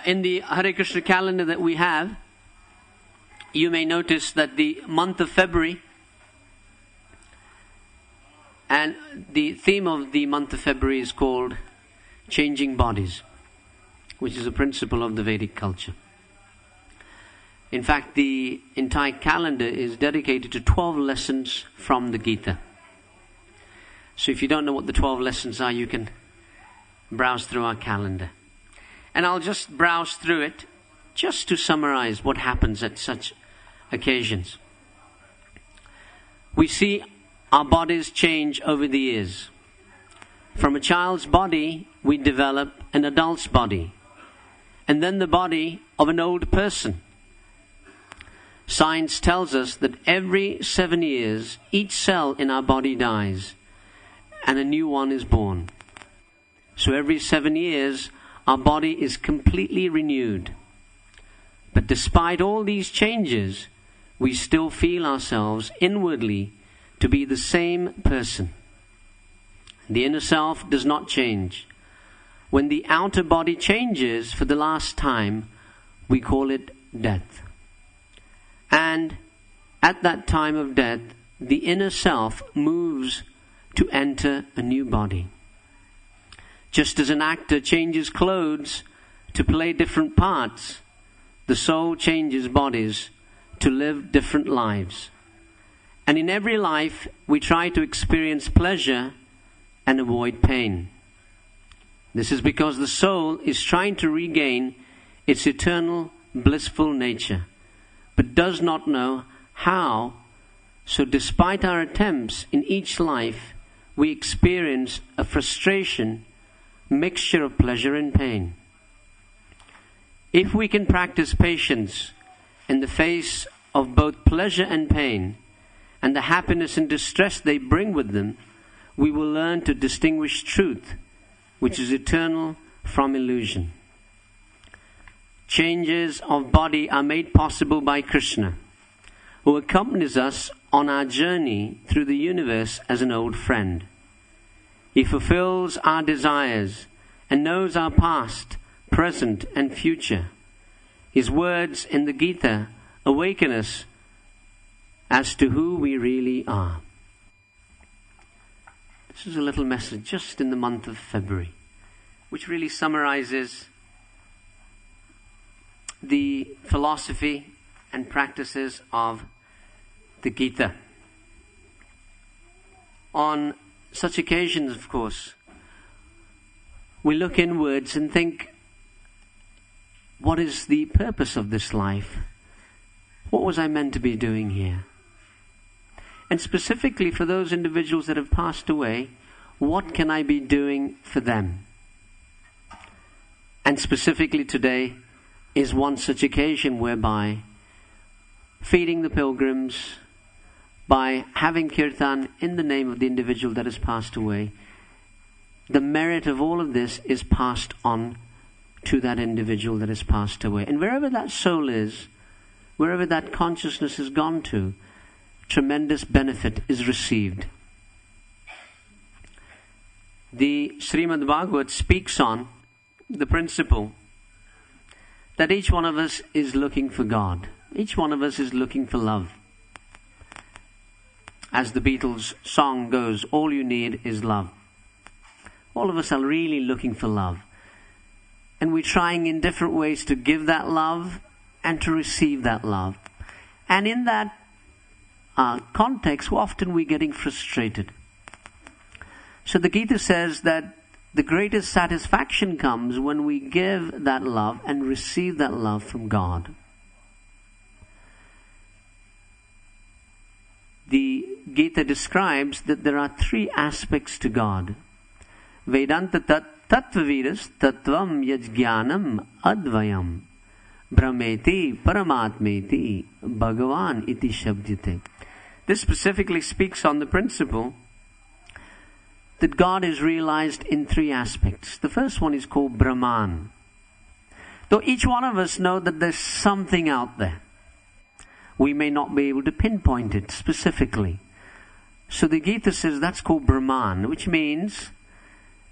In the Hare Krishna calendar that we have, you may notice that the month of February, and the theme of the month of February is called Changing Bodies, which is a principle of the Vedic culture. In fact, the entire calendar is dedicated to 12 lessons from the Gita. So if you don't know what the 12 lessons are, you can browse through our calendar. And I'll just browse through it just to summarize what happens at such occasions. We see our bodies change over the years. From a child's body, we develop an adult's body, and then the body of an old person. Science tells us that every 7 years, each cell in our body dies, and a new one is born. So every 7 years, our body is completely renewed. But despite all these changes, we still feel ourselves inwardly to be the same person. The inner self does not change. When the outer body changes for the last time, we call it death. And at that time of death, the inner self moves to enter a new body. Just as an actor changes clothes to play different parts, the soul changes bodies to live different lives. And in every life, we try to experience pleasure and avoid pain. This is because the soul is trying to regain its eternal blissful nature, but does not know how. So despite our attempts in each life, we experience a frustration, mixture of pleasure and pain. If we can practice patience in the face of both pleasure and pain, and the happiness and distress they bring with them, we will learn to distinguish truth, which is eternal, from illusion. Changes of body are made possible by Krishna, who accompanies us on our journey through the universe as an old friend. He fulfills our desires and knows our past, present, and future. His words in the Gita awaken us as to who we really are. This is a little message just in the month of February, which really summarizes the philosophy and practices of the Gita. On such occasions, of course, we look inwards and think, what is the purpose of this life? What was I meant to be doing here? And specifically for those individuals that have passed away, what can I be doing for them? And specifically today is one such occasion whereby feeding the pilgrims, by having kirtan in the name of the individual that has passed away, the merit of all of this is passed on to that individual that has passed away. And wherever that soul is, wherever that consciousness has gone to, tremendous benefit is received. The Srimad Bhagavad speaks on the principle that each one of us is looking for God. Each one of us is looking for love. As the Beatles song goes, all you need is love. All of us are really looking for love. And we're trying in different ways to give that love and to receive that love. And in that context, often we're getting frustrated. So the Gita says that the greatest satisfaction comes when we give that love and receive that love from God. The Gita describes that there are three aspects to God. Vedanta tattvavidas tattvam yajnanam advayam brahmeti paramatmeti bhagavan iti shabdite. This specifically speaks on the principle that God is realized in three aspects. The first one is called Brahman. Though each one of us know that there's something out there, we may not be able to pinpoint it specifically. So the Gita says that's called Brahman, which means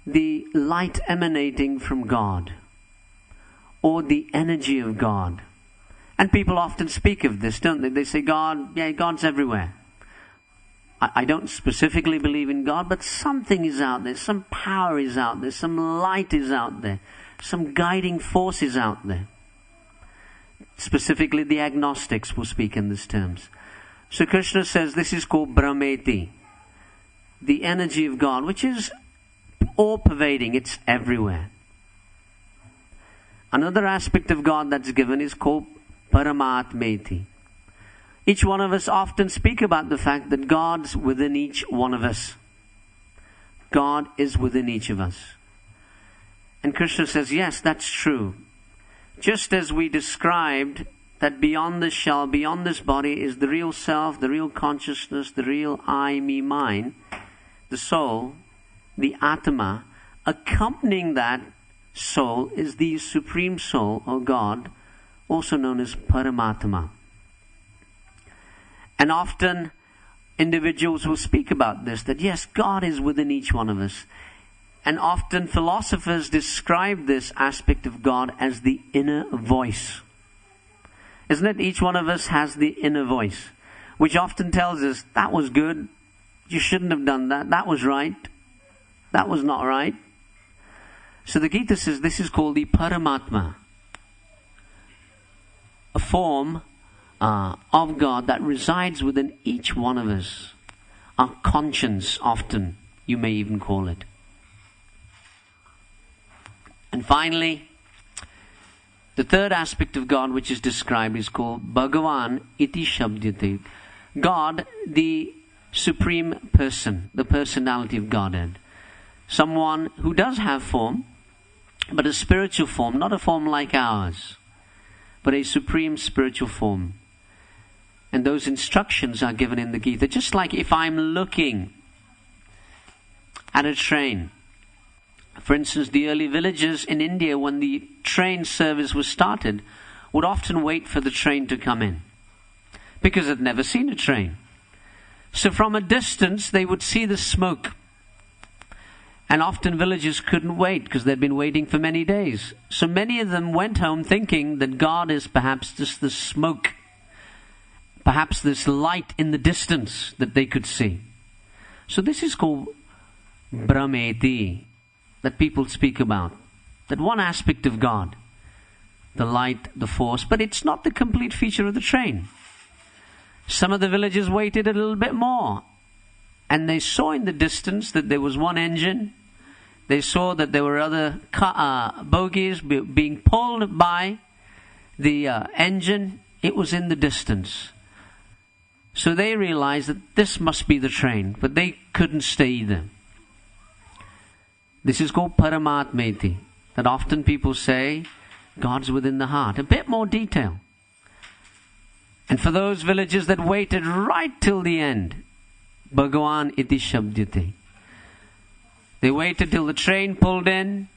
the light emanating from God, or the energy of God. And people often speak of this, don't they? They say, God's everywhere. I don't specifically believe in God, but something is out there, some power is out there, some light is out there, some guiding force is out there. Specifically, the agnostics will speak in these terms. So Krishna says this is called Brahmeti, the energy of God, which is all-pervading, it's everywhere. Another aspect of God that's given is called Paramatmeti. Each one of us often speak about the fact that God's within each one of us. God is within each of us. And Krishna says, yes, that's true. Just as we described that beyond this shell, beyond this body is the real self, the real consciousness, the real I, me, mine, the soul, the Atma. Accompanying that soul is the Supreme Soul, or God, also known as Paramatma. And often individuals will speak about this, that yes, God is within each one of us. And often philosophers describe this aspect of God as the inner voice. Isn't it? Each one of us has the inner voice, which often tells us, that was good, you shouldn't have done that, that was right, that was not right. So the Gita says this is called the Paramatma, a form of God that resides within each one of us. Our conscience, often, you may even call it. And finally, the third aspect of God which is described is called Bhagavan iti shabdyate. God, the supreme person, the personality of Godhead. Someone who does have form, but a spiritual form, not a form like ours, but a supreme spiritual form. And those instructions are given in the Gita. Just like if I'm looking at a train. For instance, the early villagers in India, when the train service was started, would often wait for the train to come in, because they'd never seen a train. So from a distance, they would see the smoke. And often villagers couldn't wait, because they'd been waiting for many days. So many of them went home thinking that God is perhaps just the smoke, perhaps this light in the distance that they could see. So this is called Brahmeti, that people speak about. That one aspect of God, the light, the force, but it's not the complete feature of the train. Some of the villagers waited a little bit more, and they saw in the distance that there was one engine. They saw that there were other bogies being pulled by the engine. It was in the distance. So they realized that this must be the train, but they couldn't stay either. This is called Paramatmeti, that often people say God's within the heart. A bit more detail. And for those villagers that waited right till the end, Bhagavan iti shabdyate. They waited till the train pulled in.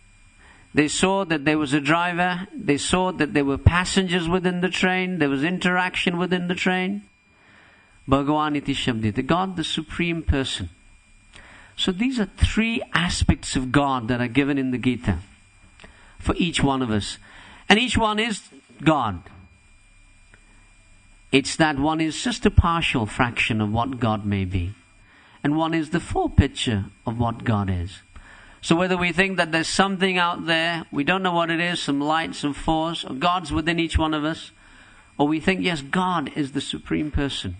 They saw that there was a driver. They saw that there were passengers within the train. There was interaction within the train. Bhagavan iti shabdyate. God, the supreme person. So these are three aspects of God that are given in the Gita for each one of us. And each one is God. It's that one is just a partial fraction of what God may be. And one is the full picture of what God is. So whether we think that there's something out there, we don't know what it is, some light, some force, or God's within each one of us, or we think, yes, God is the supreme person.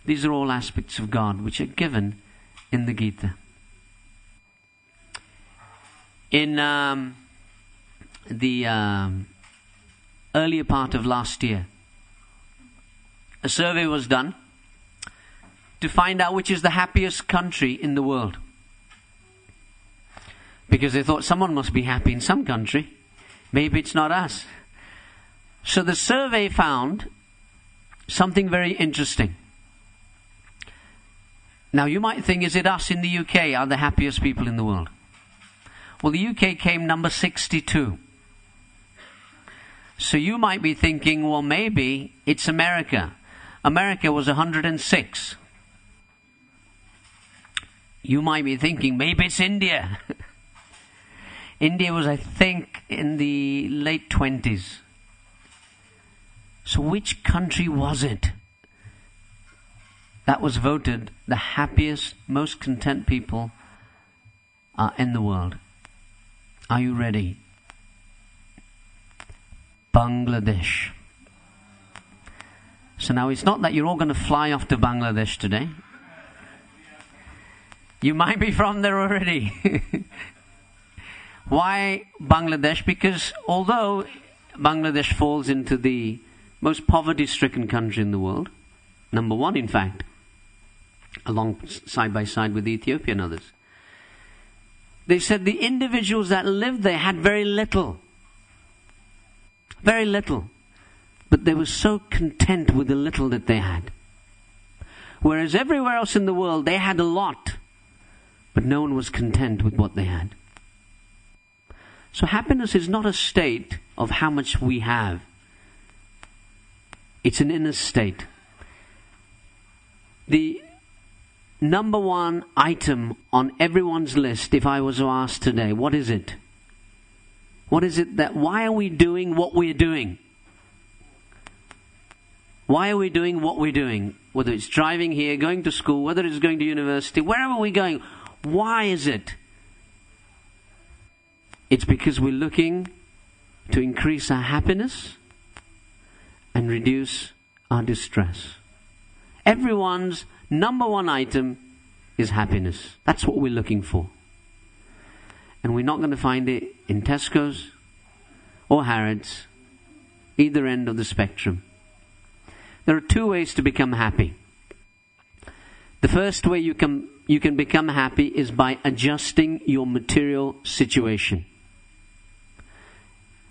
These are all aspects of God which are given in the Gita. In the earlier part of last year, a survey was done to find out which is the happiest country in the world. Because they thought someone must be happy in some country. Maybe it's not us. So the survey found something very interesting. Now you might think, is it us in the UK are the happiest people in the world? Well, the UK came number 62. So you might be thinking, well, maybe it's America. America was 106. You might be thinking, maybe it's India. India was, I think, in the late 20s. So which country was it that was voted the happiest, most content people in the world? Are you ready? Bangladesh. So now it's not that you're all going to fly off to Bangladesh today. You might be from there already. Why Bangladesh? Because although Bangladesh falls into the most poverty-stricken country in the world, number one in fact, along side by side with Ethiopia and others, they said the individuals that lived there had very little. Very little. But they were so content with the little that they had. Whereas everywhere else in the world, they had a lot. But no one was content with what they had. So happiness is not a state of how much we have. It's an inner state. The number one item on everyone's list, if I was to ask today, what is it? What is it that, why are we doing what we're doing? Why are we doing what we're doing? Whether it's driving here, going to school, whether it's going to university, wherever we're going, why is it? It's because we're looking to increase our happiness and reduce our distress. Everyone's number one item is happiness. That's what we're looking for. And we're not going to find it in Tesco's or Harrods, either end of the spectrum. There are two ways to become happy. The first way you can become happy is by adjusting your material situation.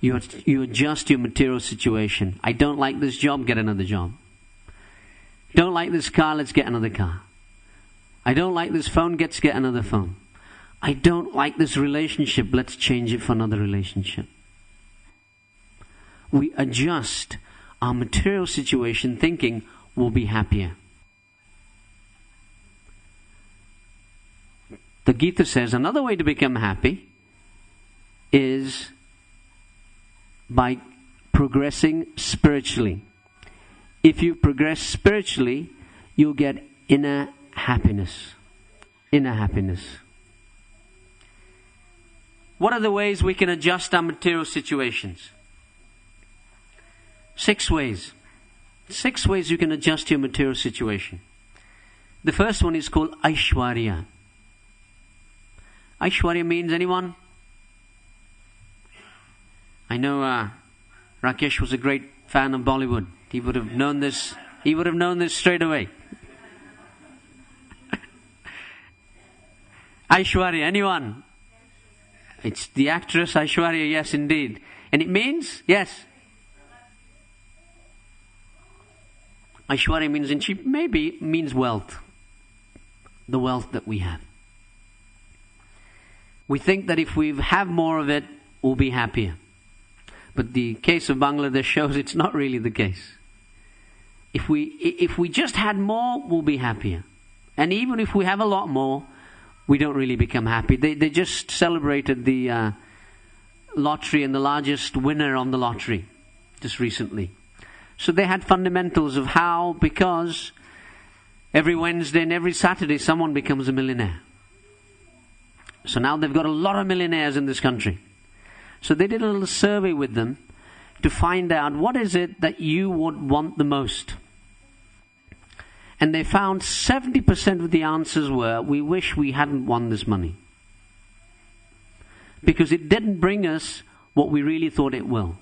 You adjust your material situation. I don't like this job, get another job. Don't like this car, let's get another car. I don't like this phone, let's get another phone. I don't like this relationship, let's change it for another relationship. We adjust our material situation thinking we'll be happier. The Gita says another way to become happy is by progressing spiritually. If you progress spiritually, you'll get inner happiness. Inner happiness. What are the ways we can adjust our material situations? 6 ways. 6 ways you can adjust your material situation. The first one is called Aishwarya. Aishwarya means anyone? I know Rakesh was a great fan of Bollywood. He would have known this. He would have known this straight away. Aishwarya, anyone? It's the actress Aishwarya, yes indeed. And it means? Yes. Aishwarya means, and she maybe means wealth. The wealth that we have. We think that if we have more of it, we'll be happier. But the case of Bangladesh shows it's not really the case. If we just had more, we'll be happier. And even if we have a lot more, we don't really become happy. They just celebrated the lottery and the largest winner on the lottery just recently. So they had fundamentals of how, because every Wednesday and every Saturday someone becomes a millionaire. So now they've got a lot of millionaires in this country. So they did a little survey with them to find out what is it that you would want the most. And they found 70% of the answers were, we wish we hadn't won this money. Because it didn't bring us what we really thought it will.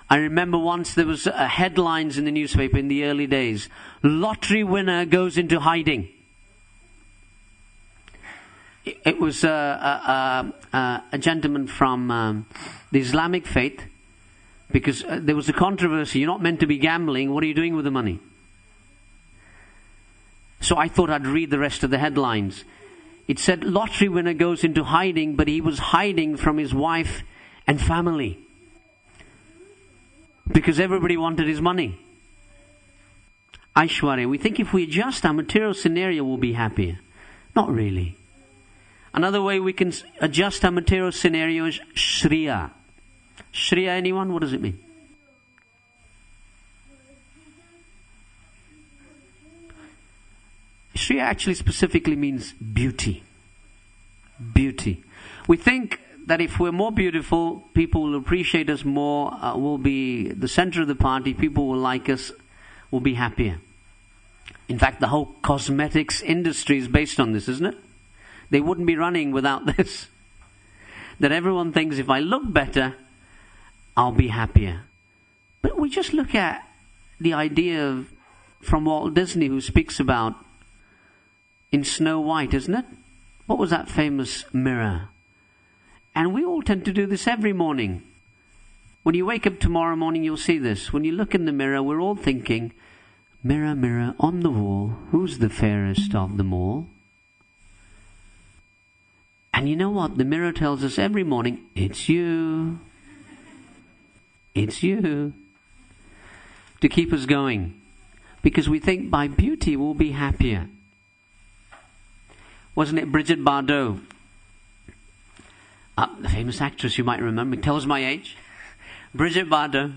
I remember once there was headlines in the newspaper in the early days. Lottery winner goes into hiding. It was a gentleman from the Islamic faith, because there was a controversy. You're not meant to be gambling. What are you doing with the money? So I thought I'd read the rest of the headlines. It said, lottery winner goes into hiding, but he was hiding from his wife and family. Because everybody wanted his money. Aishwarya, we think if we adjust our material scenario, we'll be happier. Not really. Another way we can adjust our material scenario is Shriya. Shriya, anyone? What does it mean? Shriya actually specifically means beauty. Beauty. We think that if we're more beautiful, people will appreciate us more, we'll be the center of the party, people will like us, we'll be happier. In fact, the whole cosmetics industry is based on this, isn't it? They wouldn't be running without this. That everyone thinks if I look better, I'll be happier. But we just look at the idea of, from Walt Disney, who speaks about in Snow White, isn't it? What was that famous mirror? And we all tend to do this every morning. When you wake up tomorrow morning, you'll see this. When you look in the mirror, we're all thinking, mirror, mirror on the wall, who's the fairest of them all? And you know what? The mirror tells us every morning, it's you. It's you. To keep us going. Because we think by beauty we'll be happier. Wasn't it Brigitte Bardot? The famous actress you might remember, tells my age. Brigitte Bardot.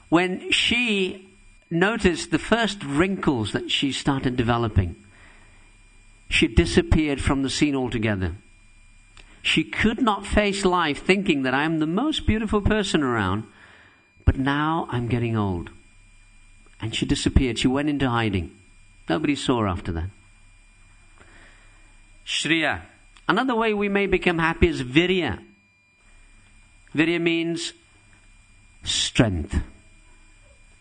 When she noticed the first wrinkles that she started developing, she disappeared from the scene altogether. She could not face life thinking that I'm the most beautiful person around, but now I'm getting old. And she disappeared. She went into hiding. Nobody saw her after that. Shriya. Another way we may become happy is virya. Virya means strength.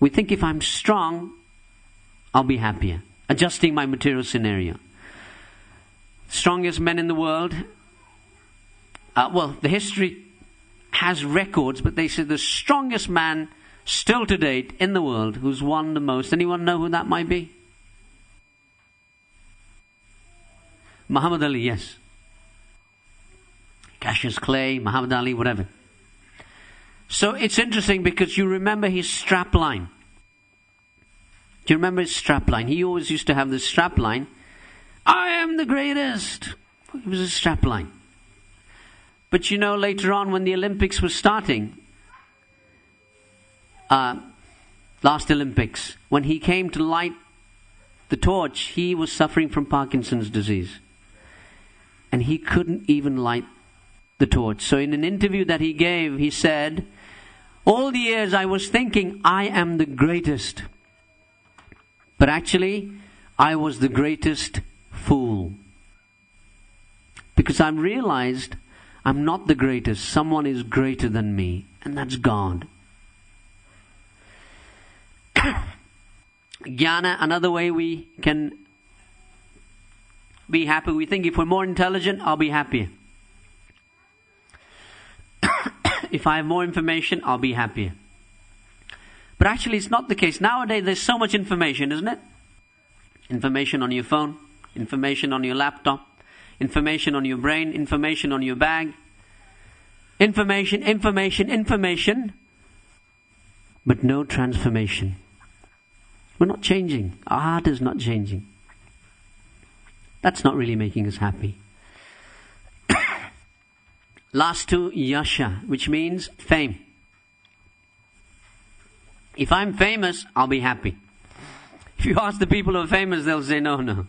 We think if I'm strong, I'll be happier. Adjusting my material scenario. Strongest men in the world. The history has records, but they say the strongest man still to date in the world who's won the most. Anyone know who that might be? Muhammad Ali, yes. Cassius Clay, Muhammad Ali, whatever. So it's interesting because you remember his strap line. Do you remember his strap line? He always used to have this strap line. I am the greatest. It was a strap line. But you know, later on when the Olympics was starting, last Olympics, when he came to light the torch, he was suffering from Parkinson's disease. And he couldn't even light the torch. So in an interview that he gave, he said, all the years I was thinking I am the greatest. But actually, I was the greatest fool. Because I realized I'm not the greatest. Someone is greater than me. And that's God. Jnana, another way we can be happy. We think if we're more intelligent, I'll be happier. If I have more information, I'll be happier. But actually, it's not the case. Nowadays, there's so much information, isn't it? Information on your phone, information on your laptop, information on your brain, information on your bag. Information, but no transformation. We're not changing. Our heart is not changing. That's not really making us happy. Last two, yasha, which means fame. If I'm famous, I'll be happy. If you ask the people who are famous, they'll say, no,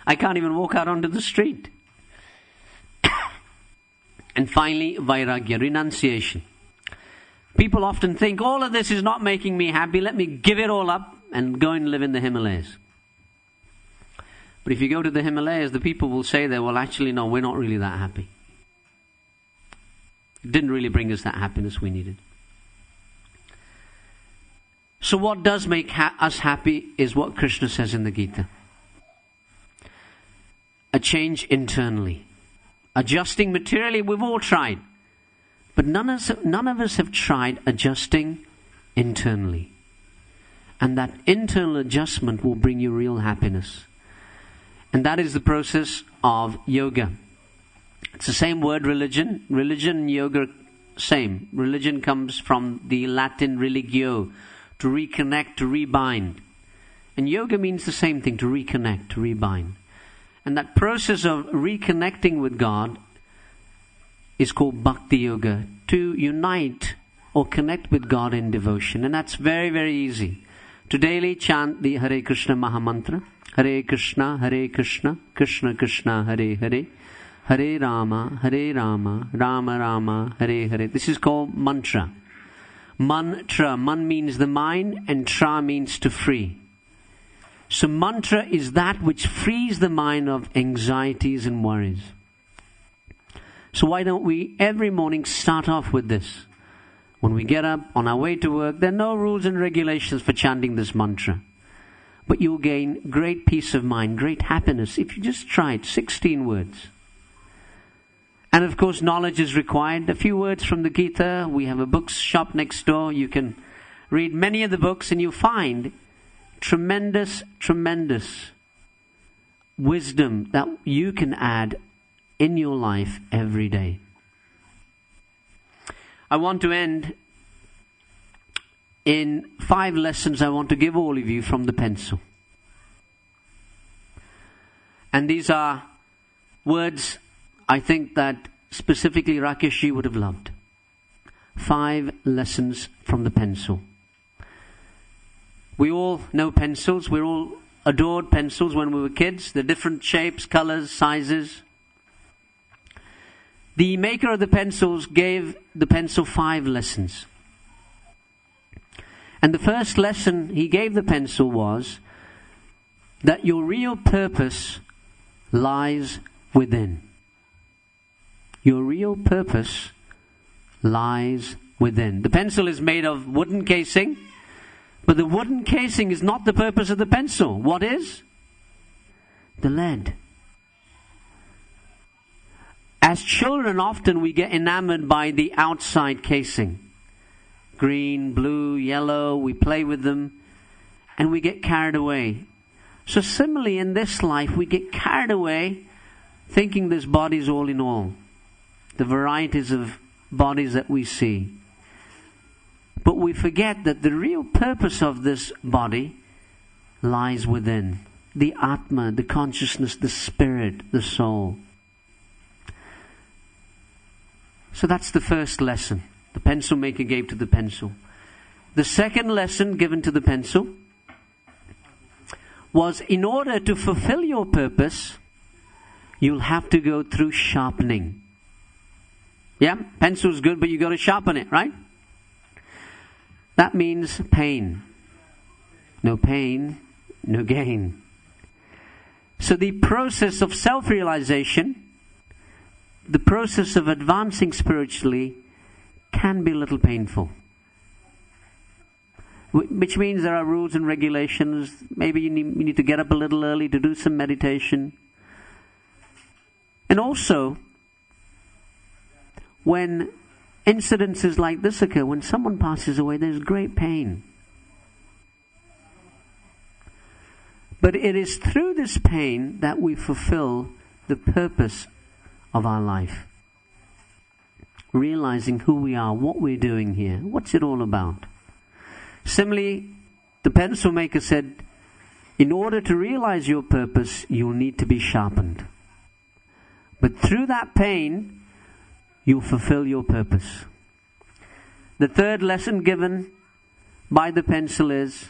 I can't even walk out onto the street. And finally, vairagya, renunciation. People often think, all of this is not making me happy, let me give it all up and go and live in the Himalayas. But if you go to the Himalayas, the people will say there, well, actually, no, we're not really that happy. It didn't really bring us that happiness we needed. So what does make us happy is what Krishna says in the Gita. A change internally. Adjusting materially, we've all tried. But none of us have tried adjusting internally. And that internal adjustment will bring you real happiness. And that is the process of yoga. It's the same word, religion. Religion and yoga, same. Religion comes from the Latin religio, to reconnect, to rebind. And yoga means the same thing, to reconnect, to rebind. And that process of reconnecting with God is called Bhakti Yoga, to unite or connect with God in devotion. And that's very, very easy. To daily chant the Hare Krishna Mahamantra. Hare Krishna, Krishna Krishna, Hare Hare. Hare Rama, Rama Rama, Hare Hare. This is called mantra. Mantra. Man means the mind and tra means to free. So mantra is that which frees the mind of anxieties and worries. So why don't we every morning start off with this? When we get up on our way to work, there are no rules and regulations for chanting this mantra. But you'll gain great peace of mind, great happiness if you just try it. 16 words. And of course, knowledge is required. A few words from the Gita. We have a bookshop next door. You can read many of the books and you'll find tremendous, tremendous wisdom that you can add in your life every day. I want to end in 5 lessons I want to give all of you from the pencil. And these are words I think that specifically Rakeshji would have loved. 5 lessons from the pencil. We all know pencils. We all adored pencils when we were kids. The different shapes, colors, sizes. The maker of the pencils gave the pencil 5 lessons. And the first lesson he gave the pencil was that your real purpose lies within. Your real purpose lies within. The pencil is made of wooden casing, but the wooden casing is not the purpose of the pencil. What is? The lead. As children, often we get enamored by the outside casing. Green, blue, yellow, we play with them and we get carried away. So similarly in this life, we get carried away thinking this body is all in all. The varieties of bodies that we see. But we forget that the real purpose of this body lies within. The Atma, the consciousness, the spirit, the soul. So that's the first lesson the pencil maker gave to the pencil. The second lesson given to the pencil was, in order to fulfill your purpose, you'll have to go through sharpening. Yeah, pencil's good, but you got to sharpen it, right? That means pain. No pain, no gain. So the process of self-realization, the process of advancing spiritually, can be a little painful. Which means there are rules and regulations. Maybe you need to get up a little early to do some meditation. And also, when incidences like this occur, when someone passes away, there's great pain. But it is through this pain that we fulfill the purpose of our life. Realizing who we are, what we're doing here, what's it all about. Similarly, the pencil maker said, in order to realize your purpose, you'll need to be sharpened. But through that pain, you'll fulfill your purpose. The third lesson given by the pencil is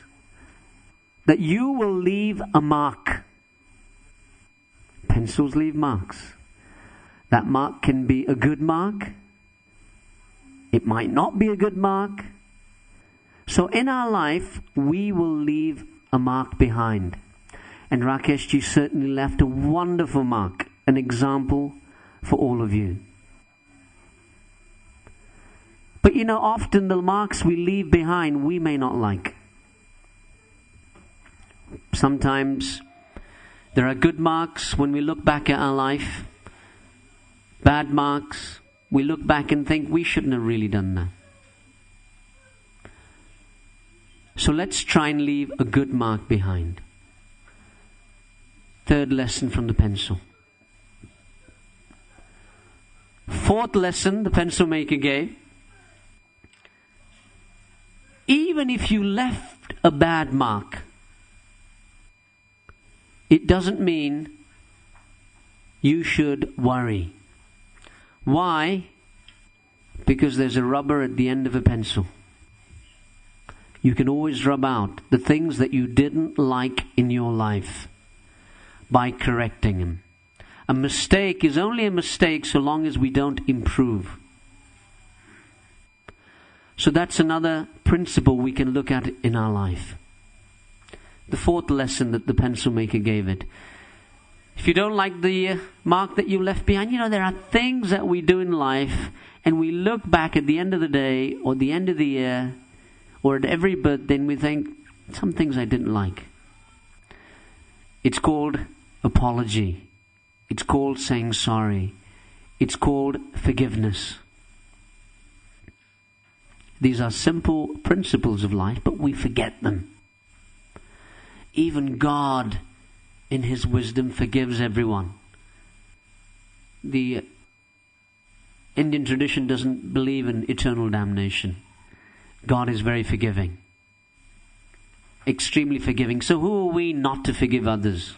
that you will leave a mark. Pencils leave marks. That mark can be a good mark. It might not be a good mark. So in our life, we will leave a mark behind. And Rakeshji certainly left a wonderful mark, an example for all of you. But you know, often the marks we leave behind, we may not like. Sometimes there are good marks when we look back at our life. Bad marks, we look back and think we shouldn't have really done that. So let's try and leave a good mark behind. Third lesson from the pencil. Fourth lesson the pencil maker gave. Even if you left a bad mark, it doesn't mean you should worry. Why? Because there's a rubber at the end of a pencil. You can always rub out the things that you didn't like in your life by correcting them. A mistake is only a mistake so long as we don't improve. So that's another principle we can look at in our life. The fourth lesson that the pencil maker gave it. If you don't like the mark that you left behind, there are things that we do in life and we look back at the end of the day or the end of the year or at every birthday and we think, some things I didn't like. It's called apology. It's called saying sorry. It's called forgiveness. These are simple principles of life, but we forget them. Even God, in His wisdom, forgives everyone. The Indian tradition doesn't believe in eternal damnation. God is very forgiving. Extremely forgiving. So who are we not to forgive others?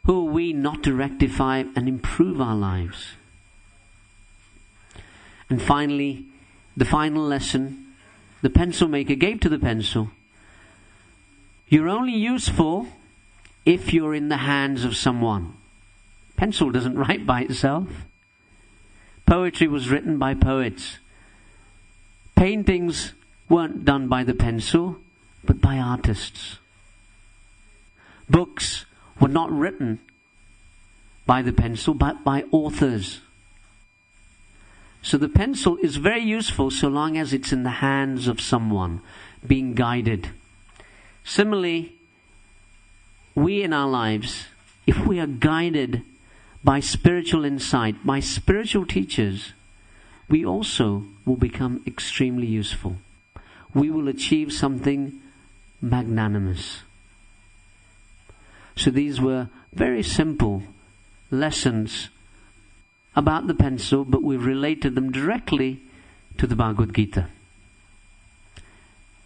Who are we not to rectify and improve our lives? And finally, the final lesson the pencil maker gave to the pencil. You're only useful if you're in the hands of someone. Pencil doesn't write by itself. Poetry was written by poets. Paintings weren't done by the pencil, but by artists. Books were not written by the pencil, but by authors. So the pencil is very useful so long as it's in the hands of someone, being guided. Similarly, we in our lives, if we are guided by spiritual insight, by spiritual teachers, we also will become extremely useful. We will achieve something magnanimous. So these were very simple lessons about the pencil, but we've related them directly to the Bhagavad-gita.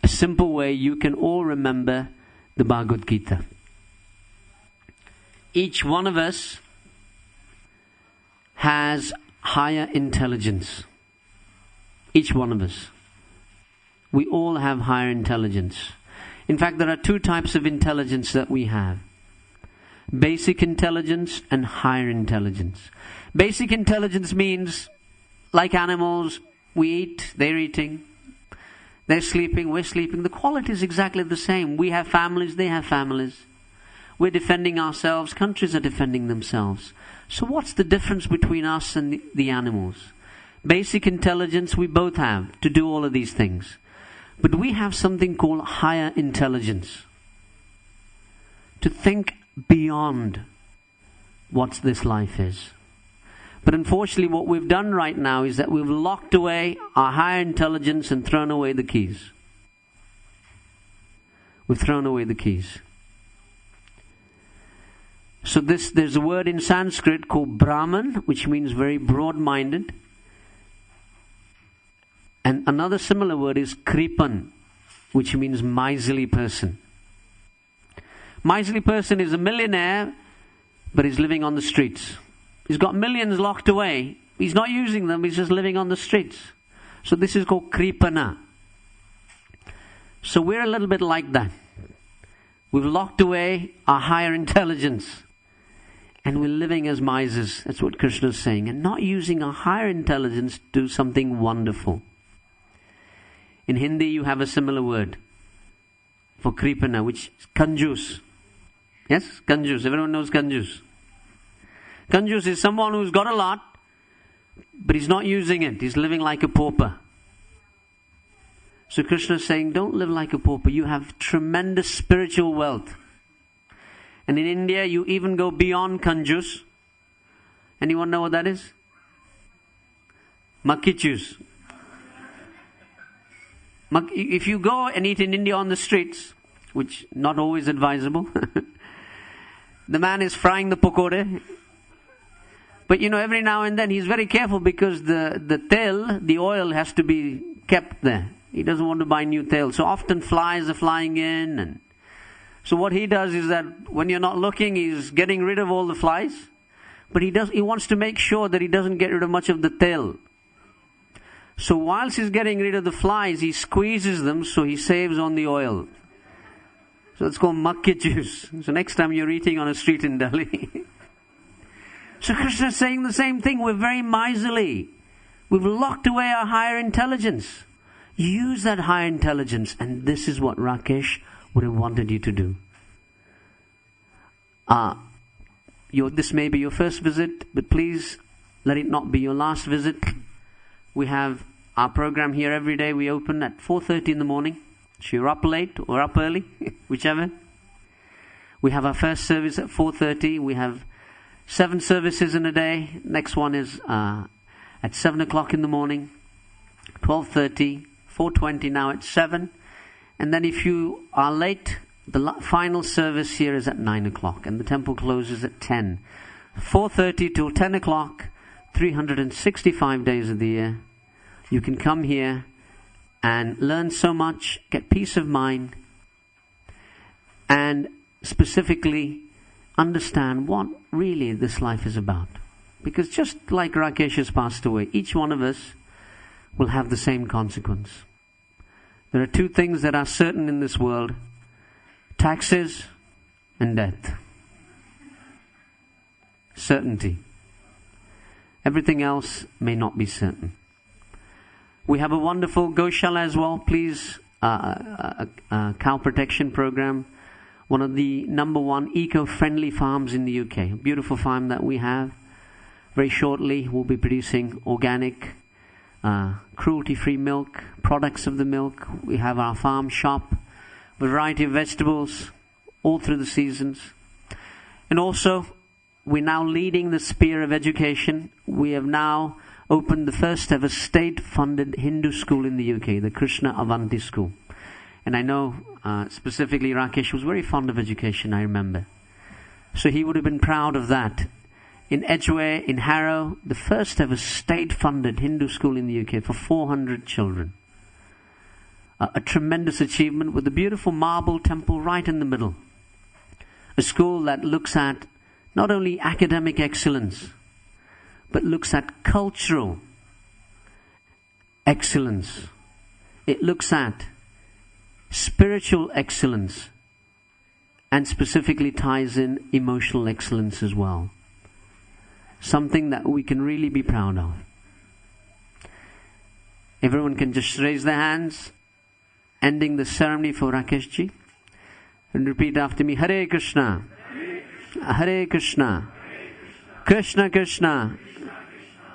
A simple way you can all remember the Bhagavad-gita. Each one of us has higher intelligence. Each one of us. We all have higher intelligence. In fact, there are two types of intelligence that we have. Basic intelligence and higher intelligence. Basic intelligence means, like animals, we eat, they're eating. They're sleeping, we're sleeping. The quality is exactly the same. We have families, they have families. We're defending ourselves, countries are defending themselves. So what's the difference between us and the animals? Basic intelligence we both have to do all of these things. But we have something called higher intelligence. To think beyond what this life is. But unfortunately what we've done right now is that we've locked away our higher intelligence and thrown away the keys. We've thrown away the keys. So there's a word in Sanskrit called Brahman, which means very broad-minded. And another similar word is Kripan, which means miserly person. Miserly person is a millionaire, but he's living on the streets. He's got millions locked away. He's not using them, he's just living on the streets. So this is called Kripana. So we're a little bit like that. We've locked away our higher intelligence. And we're living as misers. That's what Krishna is saying. And not using our higher intelligence to do something wonderful. In Hindi you have a similar word for Kripana, which is Kanjus. Yes? Kanjus. Everyone knows Kanjus. Kanjus is someone who's got a lot, but he's not using it. He's living like a pauper. So Krishna is saying, don't live like a pauper. You have tremendous spiritual wealth. And in India, you even go beyond Kanjus. Anyone know what that is? Makichus. If you go and eat in India on the streets, which not always advisable, the man is frying the pakode. But every now and then he's very careful because the tail, the oil has to be kept there. He doesn't want to buy new tail. So often flies are flying in. And so what he does is that when you're not looking, he's getting rid of all the flies. but he wants to make sure that he doesn't get rid of much of the tail. So whilst he's getting rid of the flies, he squeezes them so he saves on the oil. So it's called makkya juice. So next time you're eating on a street in Delhi. So Krishna is saying the same thing. We're very miserly. We've locked away our higher intelligence. Use that higher intelligence, and this is what Rakesh would have wanted you to do. This may be your first visit, but please let it not be your last visit. We have our program here every day. We open at 4:30 in the morning. So you're up late or up early, whichever. We have our first service at 4:30. We have 7 services in a day. Next one is at 7 o'clock in the morning, 12:30, 4:20 now at 7. And then if you are late, the final service here is at 9 o'clock. And the temple closes at 10. 4:30 till 10 o'clock, 365 days of the year. You can come here and learn so much, get peace of mind, and specifically understand what really this life is about. Because just like Rakesh has passed away, each one of us will have the same consequence. There are 2 things that are certain in this world: taxes and death. Certainty. Everything else may not be certain. We have a wonderful Goshala as well. Please, cow protection program. One of the number 1 eco-friendly farms in the UK. A beautiful farm that we have. Very shortly we'll be producing organic, cruelty-free milk, products of the milk. We have our farm shop, a variety of vegetables all through the seasons. And also, we're now leading the sphere of education. We have now opened the first ever state-funded Hindu school in the UK, the Krishna Avanti School. And I know specifically Rakesh was very fond of education, I remember. So he would have been proud of that. In Edgware, in Harrow, the first ever state-funded Hindu school in the UK for 400 children. A tremendous achievement with a beautiful marble temple right in the middle. A school that looks at not only academic excellence, but looks at cultural excellence. It looks at spiritual excellence, and specifically ties in emotional excellence as well. Something that we can really be proud of. Everyone can just raise their hands, ending the ceremony for Rakeshji, and repeat after me: Hare Krishna, Hare Krishna, Krishna Krishna,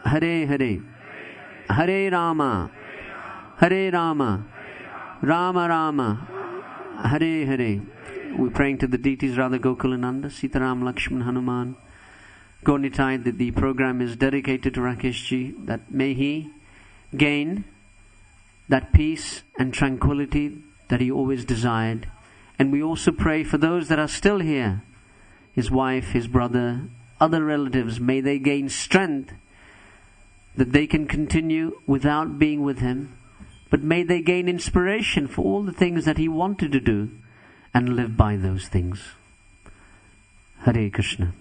Hare Hare, Hare Rama, Hare Rama, Rama Rama, Hare Hare. We're praying to the deities Radha Gokulananda, Sitaram, Lakshman, Hanuman, Gaunitai, that the program is dedicated to Rakeshji, that may he gain that peace and tranquility that he always desired. And we also pray for those that are still here, his wife, his brother, other relatives, may they gain strength that they can continue without being with him, but may they gain inspiration for all the things that he wanted to do and live by those things. Hare Krishna.